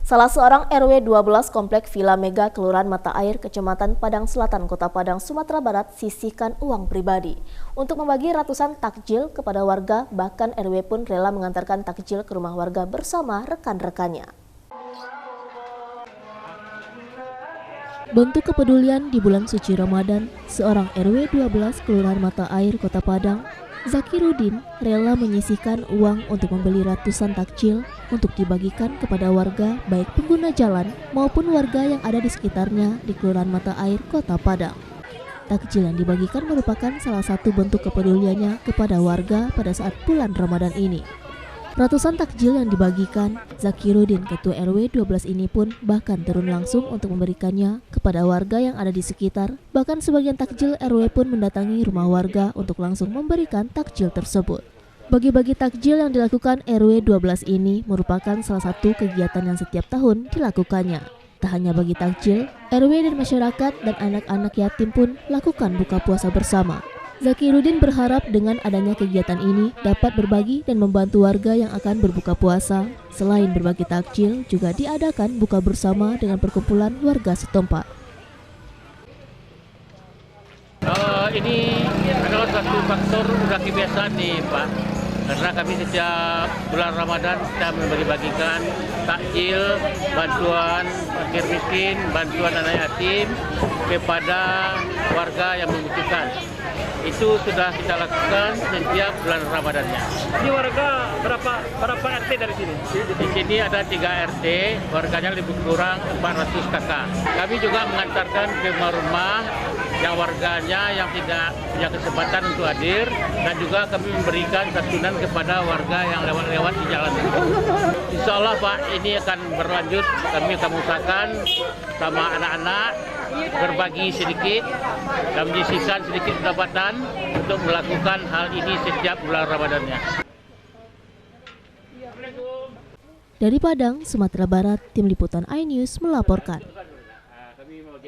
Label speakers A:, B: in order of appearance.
A: Salah seorang RW 12 Komplek Villa Mega Kelurahan Mata Air, Kecamatan Padang Selatan, Kota Padang, Sumatera Barat, sisihkan uang pribadi untuk membagi ratusan takjil kepada warga. Bahkan RW pun rela mengantarkan takjil ke rumah warga bersama rekan-rekannya. Bentuk kepedulian di bulan suci Ramadan, seorang RW 12 Kelurahan Mata Air, Kota Padang, Zakirudin, rela menyisihkan uang untuk membeli ratusan takjil untuk dibagikan kepada warga, baik pengguna jalan maupun warga yang ada di sekitarnya di Kelurahan Mata Air, Kota Padang. Takjil yang dibagikan merupakan salah satu bentuk kepeduliannya kepada warga pada saat bulan Ramadan ini. Ratusan takjil yang dibagikan, Zakirudin, Ketua RW 12 ini pun bahkan turun langsung untuk memberikannya kepada warga yang ada di sekitar. Bahkan sebagian takjil RW pun mendatangi rumah warga untuk langsung memberikan takjil tersebut. Bagi-bagi takjil yang dilakukan RW 12 ini merupakan salah satu kegiatan yang setiap tahun dilakukannya. Tak hanya bagi takjil, RW dan masyarakat dan anak-anak yatim pun lakukan buka puasa bersama. Zakirudin berharap dengan adanya kegiatan ini dapat berbagi dan membantu warga yang akan berbuka puasa. Selain berbagi takjil, juga diadakan buka bersama dengan perkumpulan warga setempat.
B: Ini adalah satu faktor udah kebiasaan nih Pak, karena kami sejak bulan Ramadan kita membagi-bagikan takjil, bantuan fakir miskin, bantuan anak yatim kepada warga yang membutuhkan. Itu sudah kita lakukan setiap bulan Ramadannya.
C: Ini warga berapa RT dari sini?
B: Di sini ada 3 RT, warganya lebih kurang 400 kakak. Kami juga mengantarkan ke rumah yang warganya yang tidak punya kesempatan untuk hadir, dan juga kami memberikan santunan kepada warga yang lewat-lewat di jalan. Insya Allah Pak, ini akan berlanjut. Kami akan usahakan sama anak-anak berbagi sedikit dan menyisihkan sedikit pendapatan untuk melakukan hal ini setiap bulan Ramadannya.
A: Dari Padang, Sumatera Barat, Tim Liputan iNews melaporkan.
B: Kami mau